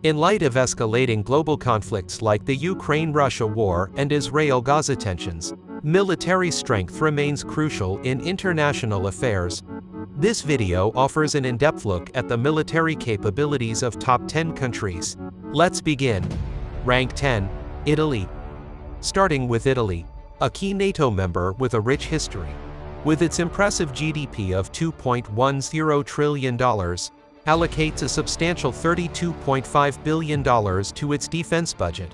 In light of escalating global conflicts like the Ukraine-Russia war and Israel-Gaza tensions, military strength remains crucial in international affairs. This video offers an in-depth look at the military capabilities of top 10 countries. Let's begin. Rank 10. Italy. Starting with Italy, a key NATO member with a rich history. With its impressive GDP of $2.10 trillion, allocates a substantial $32.5 billion to its defense budget.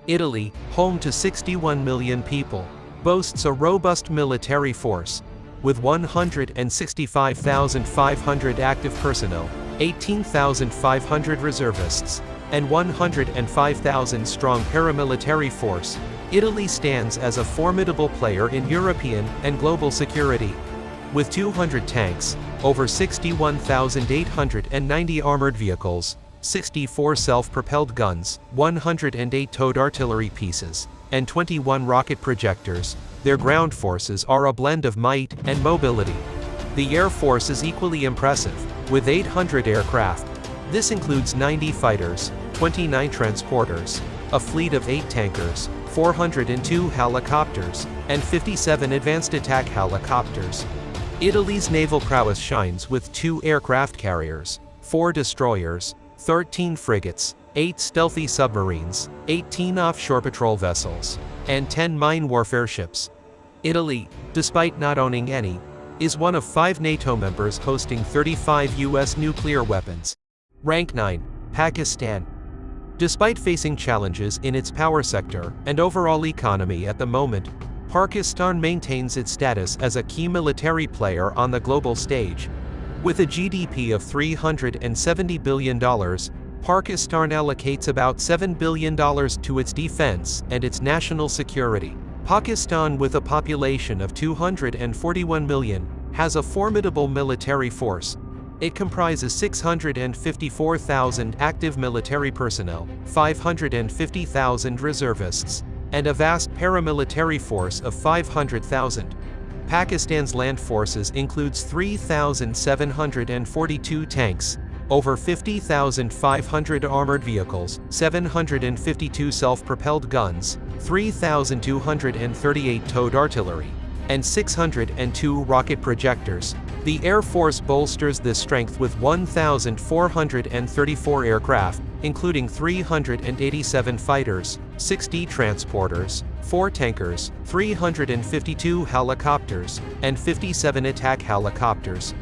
Italy, home to 61 million people, boasts a robust military force, with 165,500 active personnel, 18,500 reservists, and 105,000-strong paramilitary force. Italy stands as a formidable player in European and global security. With 200 tanks, over 61,890 armored vehicles, 64 self-propelled guns, 108 towed artillery pieces, and 21 rocket projectors, their ground forces are a blend of might and mobility. The Air Force is equally impressive, with 800 aircraft. This includes 90 fighters, 29 transporters, a fleet of 8 tankers, 402 helicopters, and 57 advanced attack helicopters. Italy's naval prowess shines with 2 aircraft carriers, 4 destroyers, 13 frigates, 8 stealthy submarines, 18 offshore patrol vessels, and 10 mine warfare ships. Italy, despite not owning any, is one of 5 NATO members hosting 35 US nuclear weapons. Rank 9. Pakistan. Despite facing challenges in its power sector and overall economy at the moment, Pakistan maintains its status as a key military player on the global stage. With a GDP of $370 billion, Pakistan allocates about $7 billion to its defense and its national security. Pakistan, with a population of 241 million, has a formidable military force. It comprises 654,000 active military personnel, 550,000 reservists, and a vast paramilitary force of 500,000. Pakistan's land forces includes 3,742 tanks, over 50,500 armored vehicles, 752 self-propelled guns, 3,238 towed artillery, and 602 rocket projectors. The Air Force bolsters this strength with 1,434 aircraft, including 387 fighters, 60 transporters, 4 tankers, 352 helicopters, and 57 attack helicopters.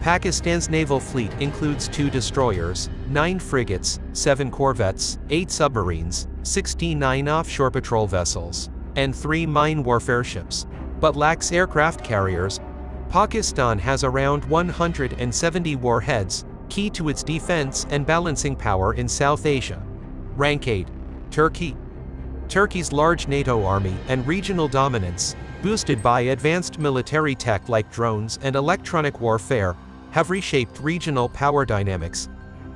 Pakistan's naval fleet includes 2 destroyers, 9 frigates, 7 corvettes, 8 submarines, 69 offshore patrol vessels, and 3 mine warfare ships, but lacks aircraft carriers. Pakistan has around 170 warheads, key to its defense and balancing power in South Asia. Rank 8. Turkey. Turkey's large NATO army and regional dominance, boosted by advanced military tech like drones and electronic warfare, have reshaped regional power dynamics.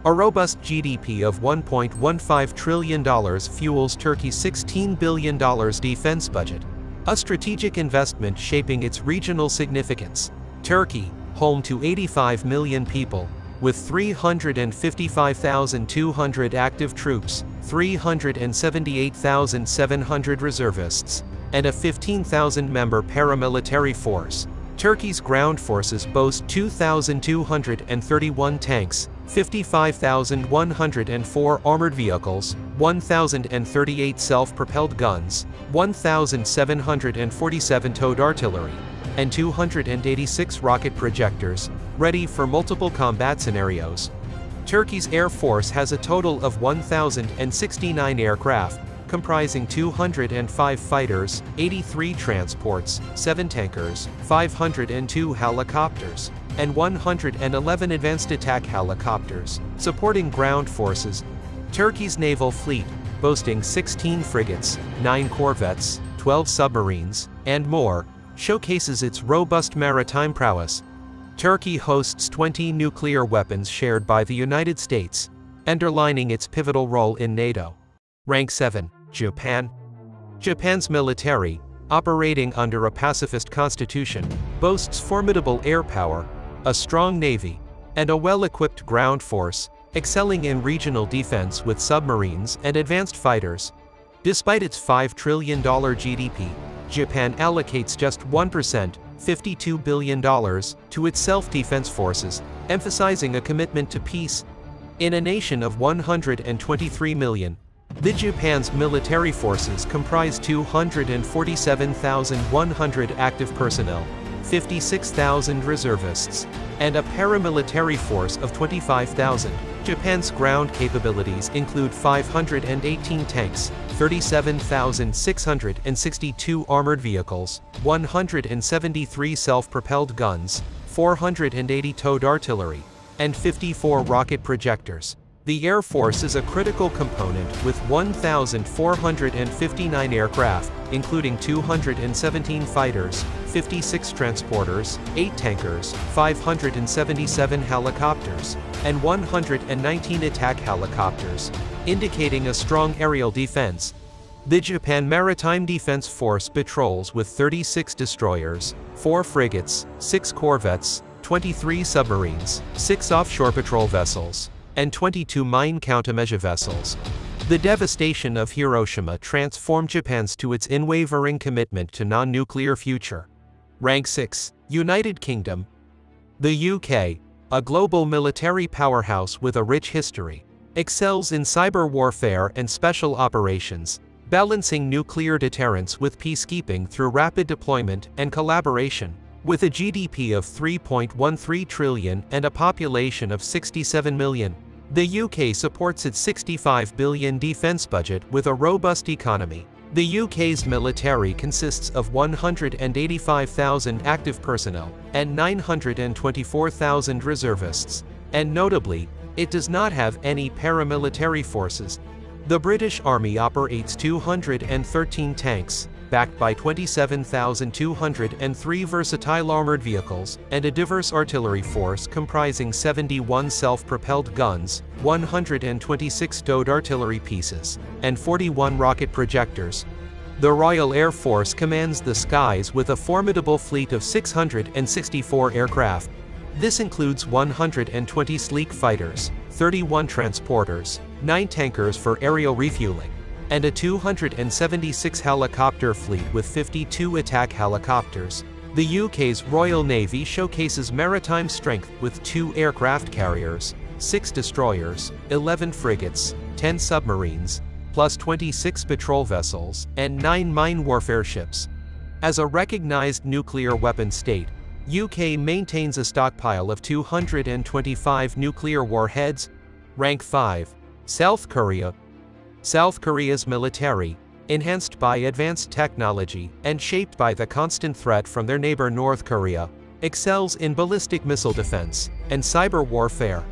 A robust GDP of $1.15 trillion fuels Turkey's $16 billion defense budget, a strategic investment shaping its regional significance. Turkey, home to 85 million people, with 355,200 active troops, 378,700 reservists, and a 15,000-member paramilitary force. Turkey's ground forces boast 2,231 tanks, 55,104 armored vehicles, 1,038 self-propelled guns, 1,747 towed artillery, and 286 rocket projectors, ready for multiple combat scenarios. Turkey's Air Force has a total of 1,069 aircraft, comprising 205 fighters, 83 transports, 7 tankers, 502 helicopters, and 111 advanced attack helicopters, supporting ground forces. Turkey's naval fleet, boasting 16 frigates, 9 corvettes, 12 submarines, and more, showcases its robust maritime prowess. Turkey hosts 20 nuclear weapons shared by the United States, underlining its pivotal role in NATO. Rank 7. Japan. Japan's military, operating under a pacifist constitution, boasts formidable air power, a strong navy, and a well-equipped ground force. excelling in regional defense with submarines and advanced fighters. Despite its $5 trillion GDP, Japan allocates just 1%, $52 billion, to its self-defense forces, emphasizing a commitment to peace. In a nation of 123 million, Japan's military forces comprise 247,100 active personnel, 56,000 reservists, and a paramilitary force of 25,000. Japan's ground capabilities include 518 tanks, 37,662 armored vehicles, 173 self-propelled guns, 480 towed artillery, and 54 rocket projectors. The Air Force is a critical component with 1,459 aircraft, including 217 fighters, 56 transporters, 8 tankers, 577 helicopters, and 119 attack helicopters, indicating a strong aerial defense. The Japan Maritime Defense Force patrols with 36 destroyers, 4 frigates, 6 corvettes, 23 submarines, 6 offshore patrol vessels, and 22 mine countermeasure vessels. The devastation of Hiroshima transformed Japan's to its unwavering commitment to non-nuclear future. Rank 6. United Kingdom. The UK, a global military powerhouse with a rich history, excels in cyber warfare and special operations, balancing nuclear deterrence with peacekeeping through rapid deployment and collaboration. With a GDP of $3.13 trillion and a population of 67 million, the UK supports its $65 billion defense budget with a robust economy. The UK's military consists of 185,000 active personnel and 924,000 reservists, and notably, it does not have any paramilitary forces. The British Army operates 213 tanks, backed by 27,203 versatile armored vehicles, and a diverse artillery force comprising 71 self-propelled guns, 126 towed artillery pieces, and 41 rocket projectors. The Royal Air Force commands the skies with a formidable fleet of 664 aircraft. This includes 120 sleek fighters, 31 transporters, 9 tankers for aerial refueling, and a 276 helicopter fleet with 52 attack helicopters. The UK's Royal Navy showcases maritime strength with 2 aircraft carriers, 6 destroyers, 11 frigates, 10 submarines, plus 26 patrol vessels, and 9 mine warfare ships. As a recognized nuclear weapon state, UK maintains a stockpile of 225 nuclear warheads. Rank 5. South Korea. South Korea's military, enhanced by advanced technology and shaped by the constant threat from their neighbor North Korea, excels in ballistic missile defense and cyber warfare.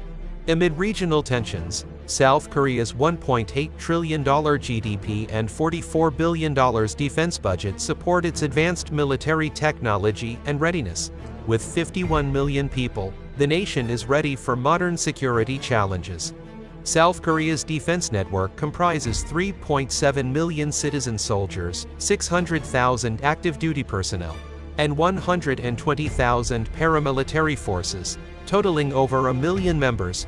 Amid regional tensions, South Korea's $1.8 trillion GDP and $44 billion defense budget support its advanced military technology and readiness. With 51 million people, the nation is ready for modern security challenges. South Korea's defense network comprises 3.7 million citizen soldiers, 600,000 active duty personnel, and 120,000 paramilitary forces, totaling over a million members.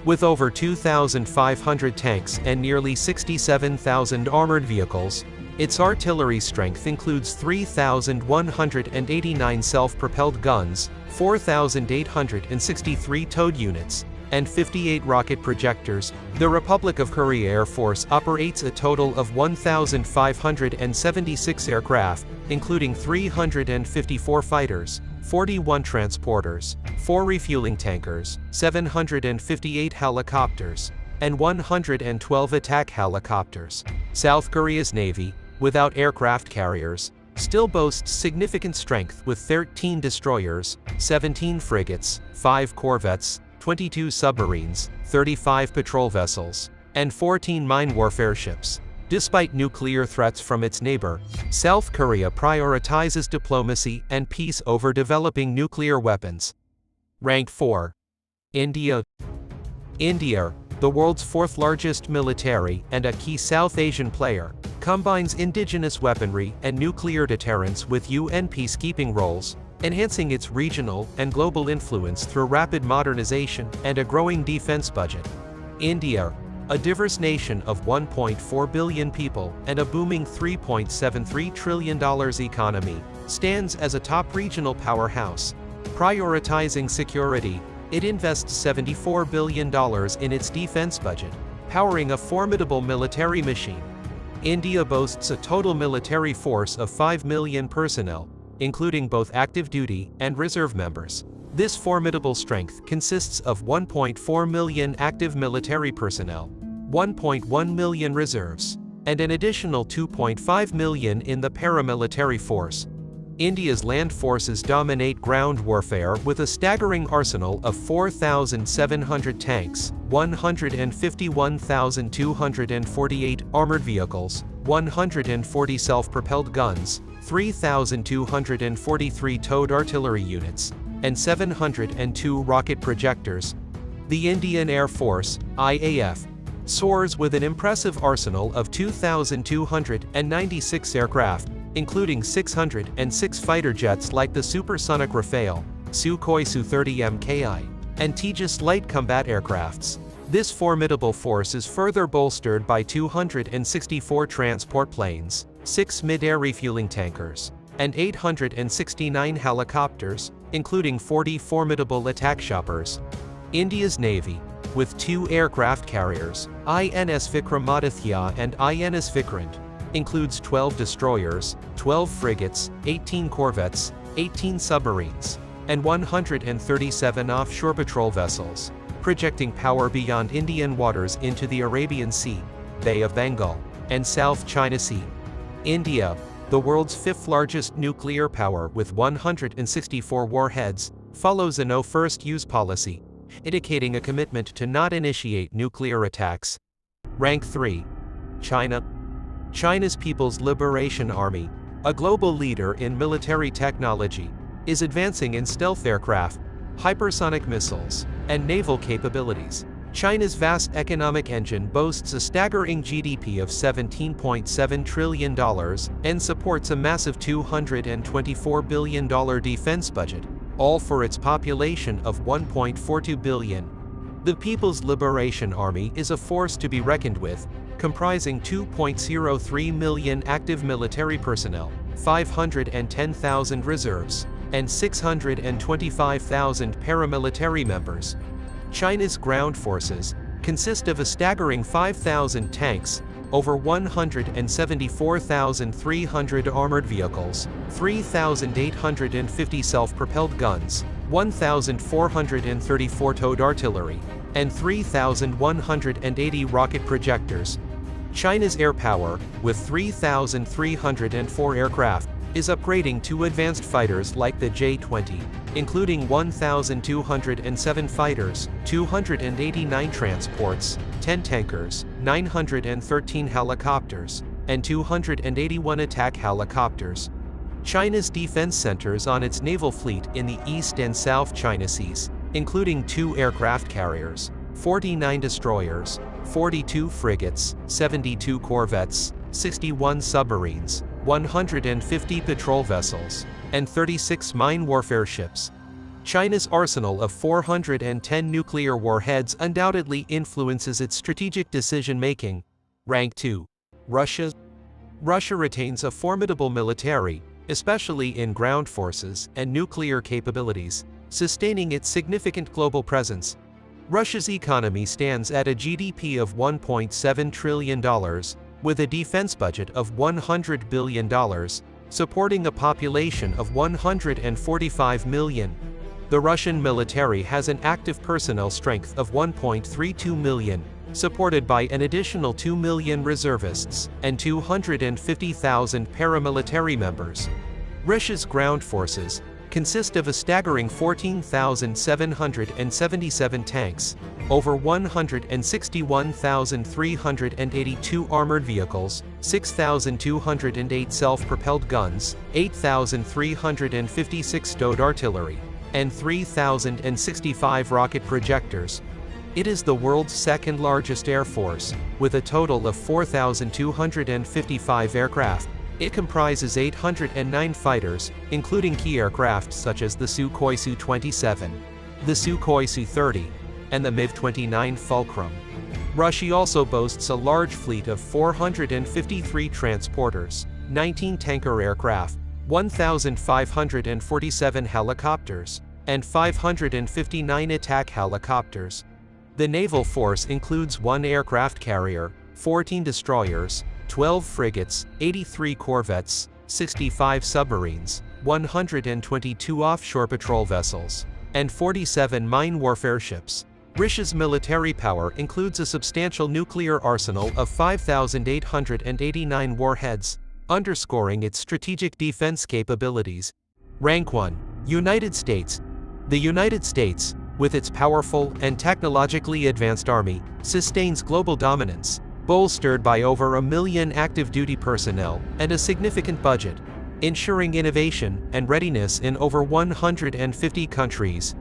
With over 2,500 tanks and nearly 67,000 armored vehicles, its artillery strength includes 3,189 self-propelled guns, 4,863 towed units, and 58 rocket projectors. The Republic of Korea Air Force operates a total of 1,576 aircraft, including 354 fighters, 41 transporters, 4 refueling tankers, 758 helicopters, and 112 attack helicopters. South Korea's Navy, without aircraft carriers, still boasts significant strength with 13 destroyers, 17 frigates, 5 corvettes, 22 submarines, 35 patrol vessels, and 14 mine warfare ships. Despite nuclear threats from its neighbor, South Korea prioritizes diplomacy and peace over developing nuclear weapons. Rank 4. India. India, the world's 4th largest military and a key South Asian player, combines indigenous weaponry and nuclear deterrence with UN peacekeeping roles, enhancing its regional and global influence through rapid modernization and a growing defense budget. India, a diverse nation of 1.4 billion people and a booming $3.73 trillion economy, stands as a top regional powerhouse. Prioritizing security, it invests $74 billion in its defense budget, powering a formidable military machine. India boasts a total military force of 5 million personnel, including both active duty and reserve members. This formidable strength consists of 1.4 million active military personnel, 1.1 million reserves, and an additional 2.5 million in the paramilitary force. India's land forces dominate ground warfare with a staggering arsenal of 4,700 tanks, 151,248 armored vehicles, 140 self-propelled guns, 3,243 towed artillery units, and 702 rocket projectors. The Indian Air Force, IAF, soars with an impressive arsenal of 2,296 aircraft, including 606 fighter jets like the supersonic Rafale, Sukhoi Su-30 Mki, and Tejas light combat aircrafts. This formidable force is further bolstered by 264 transport planes, 6 mid-air refueling tankers, and 869 helicopters, including 40 formidable attack choppers. India's Navy, with 2 aircraft carriers, INS Vikramaditya and INS Vikrant, includes 12 destroyers, 12 frigates, 18 corvettes, 18 submarines, and 137 offshore patrol vessels, projecting power beyond Indian waters into the Arabian Sea, Bay of Bengal, and South China Sea. India, the world's 5th largest nuclear power with 164 warheads, follows a no-first-use policy, indicating a commitment to not initiate nuclear attacks. Rank 3. China. China's People's Liberation Army, a global leader in military technology, is advancing in stealth aircraft, hypersonic missiles, and naval capabilities. China's vast economic engine boasts a staggering GDP of $17.7 trillion and supports a massive $224 billion defense budget, all for its population of 1.42 billion. The People's Liberation Army is a force to be reckoned with, comprising 2.03 million active military personnel, 510,000 reserves, and 625,000 paramilitary members. China's ground forces consist of a staggering 5,000 tanks, over 174,300 armored vehicles, 3,850 self-propelled guns, 1,434 towed artillery, and 3,180 rocket projectors. China's air power, with 3,304 aircraft, is upgrading to advanced fighters like the J-20, including 1,207 fighters, 289 transports, 10 tankers, 913 helicopters, and 281 attack helicopters. China's defense centers on its naval fleet in the East and South China Seas, including 2 aircraft carriers, 49 destroyers, 42 frigates, 72 corvettes, 61 submarines, 150 patrol vessels, and 36 mine warfare ships. China's arsenal of 410 nuclear warheads undoubtedly influences its strategic decision-making. Rank 2. Russia. Russia retains a formidable military, especially in ground forces and nuclear capabilities, sustaining its significant global presence. Russia's economy stands at a GDP of $1.7 trillion, with a defense budget of $100 billion, supporting a population of 145 million. The Russian military has an active personnel strength of 1.32 million, supported by an additional 2 million reservists and 250,000 paramilitary members. Russia's ground forces consist of a staggering 14,777 tanks, over 161,382 armored vehicles, 6,208 self-propelled guns, 8,356 towed artillery, and 3,065 rocket projectors. It is the world's second largest air force, with a total of 4,255 aircraft. It comprises 809 fighters, including key aircraft such as the Sukhoi Su-27, the Sukhoi Su-30, and the MiG-29 Fulcrum. Russia also boasts a large fleet of 453 transporters, 19 tanker aircraft, 1,547 helicopters, and 559 attack helicopters. The naval force includes 1 aircraft carrier, 14 destroyers, 12 frigates, 83 corvettes, 65 submarines, 122 offshore patrol vessels, and 47 mine warfare ships. Russia's military power includes a substantial nuclear arsenal of 5,889 warheads, underscoring its strategic defense capabilities. Rank 1. United States. The United States, with its powerful and technologically advanced army, sustains global dominance, bolstered by over 1 million active duty personnel and a significant budget, ensuring innovation and readiness in over 150 countries.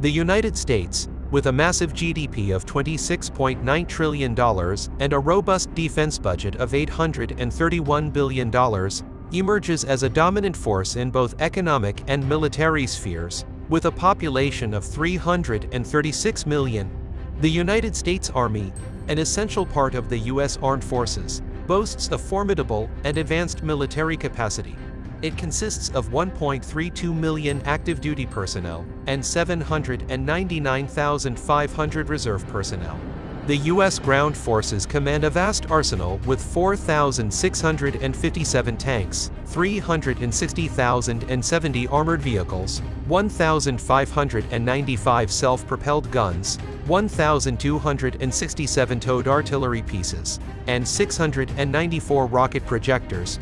The United States, with a massive GDP of $26.9 trillion and a robust defense budget of $831 billion, emerges as a dominant force in both economic and military spheres, with a population of 336 million. The United States Army, an essential part of the U.S. Armed Forces, boasts a formidable and advanced military capacity. It consists of 1.32 million active duty personnel and 799,500 reserve personnel. The U.S. ground forces command a vast arsenal with 4,657 tanks, 360,070 armored vehicles, 1,595 self-propelled guns, 1,267 towed artillery pieces, and 694 rocket projectors.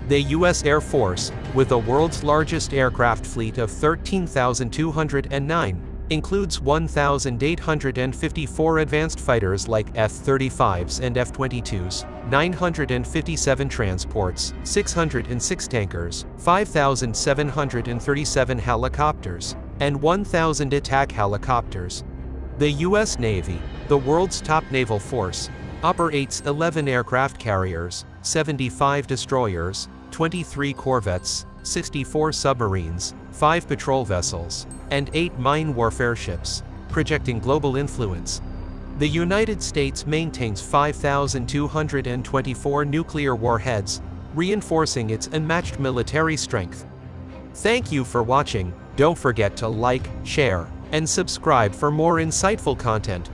The U.S. Air Force, with the world's largest aircraft fleet of 13,209, includes 1,854 advanced fighters like F-35s and F-22s, 957 transports, 606 tankers, 5,737 helicopters, and 1,000 attack helicopters. The U.S. Navy, the world's top naval force, operates 11 aircraft carriers, 75 destroyers, 23 corvettes, 64 submarines, 5 patrol vessels, and 8 mine warfare ships, projecting global influence. The United States maintains 5,224 nuclear warheads, reinforcing its unmatched military strength. Thank you for watching. Don't forget to like, share, and subscribe for more insightful content.